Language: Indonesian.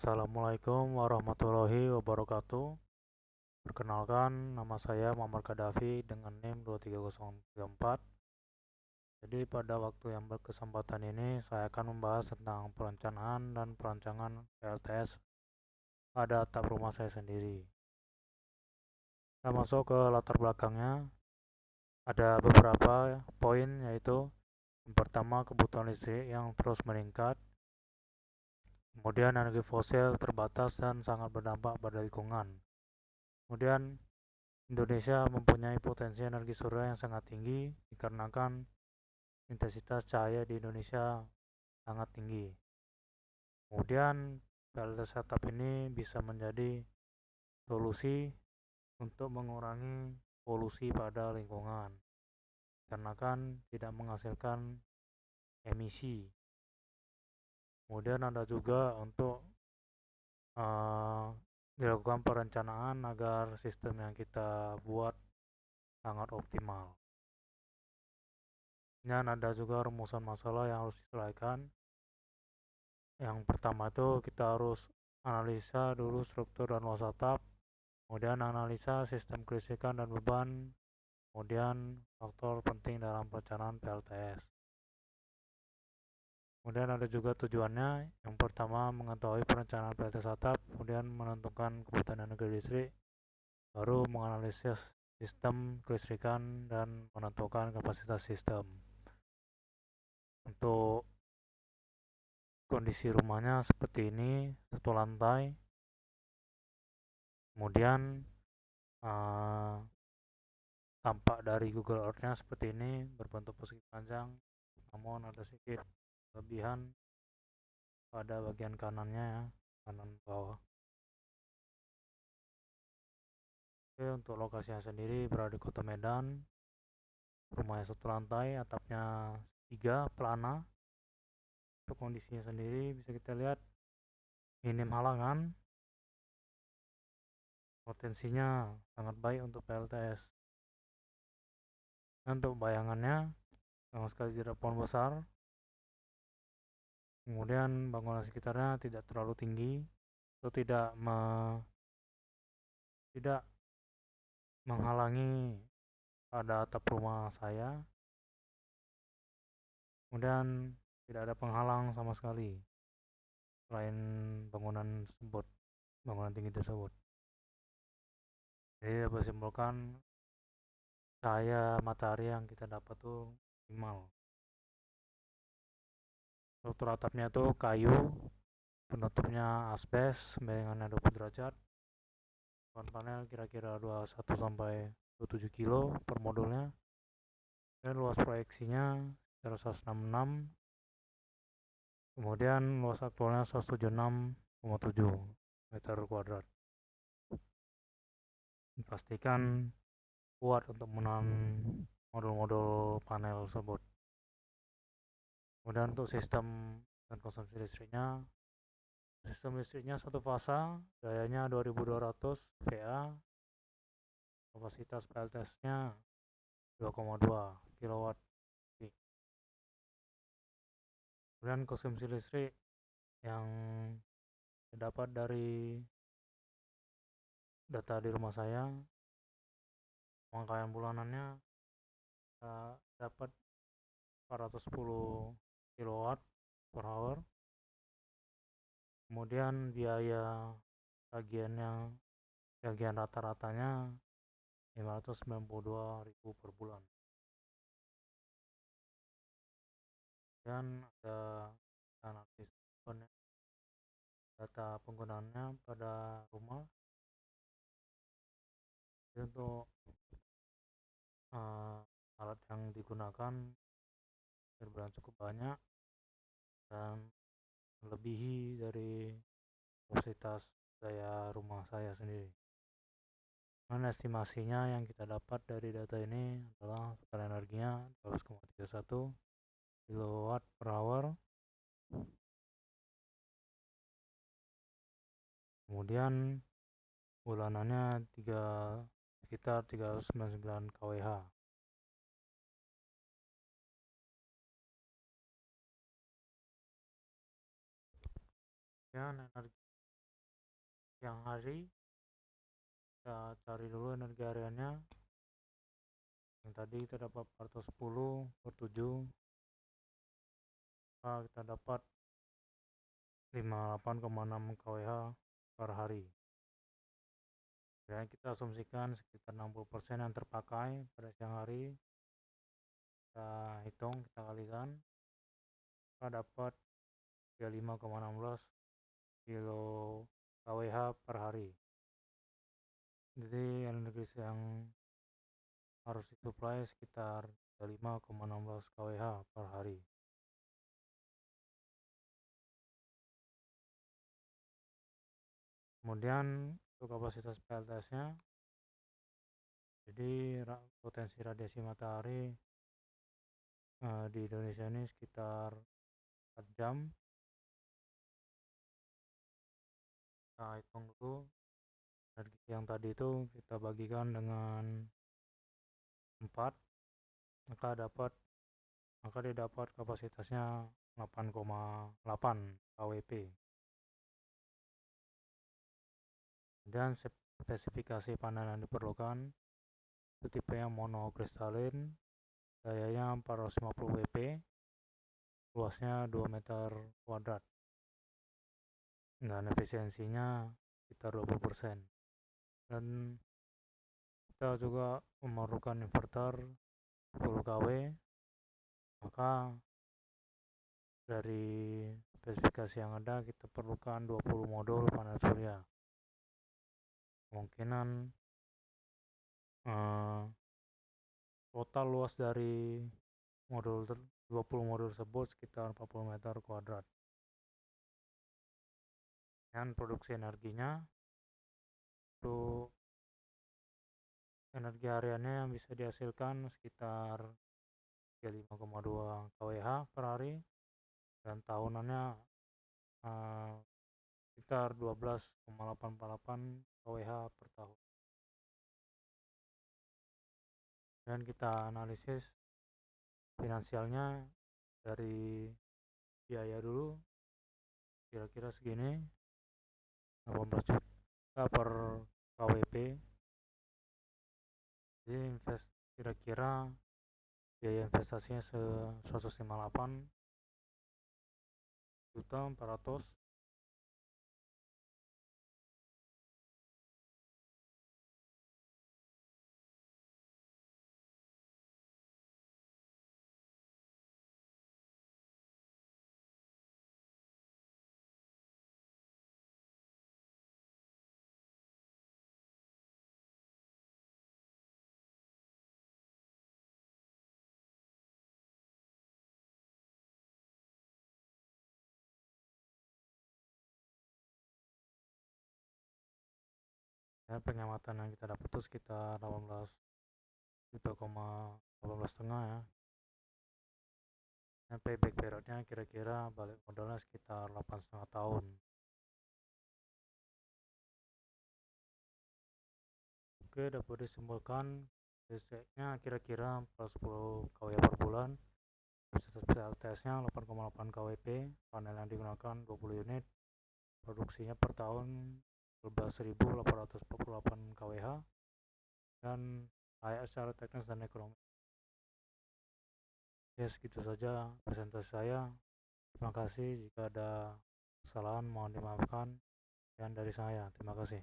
Assalamualaikum warahmatullahi wabarakatuh. Perkenalkan, nama saya Muhammad Kadafi dengan NIM 23034. Jadi pada waktu yang berkesempatan ini saya akan membahas tentang perencanaan dan perancangan PLTS pada atap rumah saya sendiri. Kita masuk ke latar belakangnya. Ada beberapa poin, yaitu yang pertama, kebutuhan listrik yang terus meningkat. Kemudian energi fosil terbatas dan sangat berdampak pada lingkungan. Kemudian Indonesia mempunyai potensi energi surya yang sangat tinggi dikarenakan intensitas cahaya di Indonesia sangat tinggi. Kemudian PLTS atap ini bisa menjadi solusi untuk mengurangi polusi pada lingkungan, dikarenakan tidak menghasilkan emisi. Kemudian ada juga untuk dilakukan perencanaan agar sistem yang kita buat sangat optimal. Dan ada juga rumusan masalah yang harus diselesaikan. Yang pertama itu kita harus analisa dulu struktur dan luas atap, kemudian analisa sistem kelistrikan dan beban, kemudian faktor penting dalam perencanaan PLTS. Kemudian ada juga tujuannya. Yang pertama, mengetahui perencanaan PLTS atap, kemudian menentukan kebutuhan energi listrik, baru menganalisis sistem kelistrikan dan menentukan kapasitas sistem. Untuk kondisi rumahnya seperti ini, satu lantai. Kemudian tampak dari Google Earth-nya seperti ini, berbentuk persegi panjang, namun ada sedikit kelebihan pada bagian kanannya, ya, kanan bawah. Oke, untuk lokasinya sendiri berada di Kota Medan. Rumahnya satu lantai, atapnya 3 pelana. Untuk kondisinya sendiri bisa kita lihat minim halangan, potensinya sangat baik untuk PLTS. Dan untuk bayangannya sama sekali tidak pohon besar. Kemudian bangunan sekitarnya tidak terlalu tinggi atau tidak menghalangi pada atap rumah saya. Kemudian tidak ada penghalang sama sekali selain bangunan tinggi tersebut. Jadi dapat simpulkan cahaya matahari yang kita dapat tuh minimal. Struktur atapnya tuh kayu, penutupnya asbes, bayangannya 20 derajat. Depan panel kira-kira 21 sampai 27 kilo per modulnya. Dan luas proyeksinya 166. Kemudian luas aktualnya 176,7 meter kuadrat. Dipastikan kuat untuk menahan modul-modul panel tersebut. Kemudian untuk sistem dan konsumsi listriknya, sistem listriknya satu fasa, dayanya 2200 VA, kapasitas PLTS-nya 2,2 kW. Kemudian konsumsi listrik yang terdapat dari data di rumah saya, pemakaian bulanannya dapat 410 kW per hour. Kemudian biaya tagihan rata-ratanya 592.000 per bulan. Dan ada analisis data penggunaannya pada rumah. Jadi untuk alat yang digunakan berbahan cukup banyak dan melebihi dari kapasitas daya rumah saya sendiri. Dan estimasinya yang kita dapat dari data ini adalah total energinya 12,31 kW per hour. Kemudian bulanannya sekitar 399 kWh. Dan energi siang hari kita cari dulu energi hariannya. Yang tadi kita dapat 410 per 7, maka kita dapat 58,6 kWh per hari. Dan kita asumsikan sekitar 60% yang terpakai pada siang hari. Kita hitung, kita kalikan, kita dapat 35,16 kilo kWh per hari. Jadi energi yang harus disuplai sekitar 35,16 kWh per hari. Kemudian untuk kapasitas PLTS-nya, jadi potensi radiasi matahari di Indonesia ini sekitar 4 jam. Kita hitung dulu energi yang tadi itu kita bagikan dengan 4, maka dia dapat kapasitasnya 8,8 kWp. Dan spesifikasi panel yang diperlukan itu tipe yang monokristalin, dayanya 450 W, luasnya 2 meter kuadrat, dan efisiensinya sekitar 20%. Dan kita juga memerlukan inverter 10 kW, maka dari spesifikasi yang ada kita perlukan 20 modul panel surya. Kemungkinan total luas dari 20 modul tersebut sekitar 40 meter kuadrat. Dan produksi energinya untuk energi hariannya yang bisa dihasilkan sekitar 35,2 kWh per hari, dan tahunannya sekitar 12,848 kWh per tahun. Dan kita analisis finansialnya dari biaya dulu, kira-kira segini, 18 juta per KWP. Jadi kira-kira biaya investasinya 158 juta 400. Dan pengamatan yang kita dapat itu sekitar 18 setengah ya. Dan payback periodnya kira-kira balik modalnya sekitar 8,5 tahun. Oke, dapat disimpulkan listriknya kira-kira 40 kW per bulan. Kapasitas PLTS-nya 8,8 kWp, panel yang digunakan 20 unit, produksinya per tahun 12.848 kWh, dan layak secara teknis dan ekonomi. Ya, segitu saja presentasi saya. Terima kasih. Jika ada kesalahan mohon dimaafkan. Dan dari saya, terima kasih.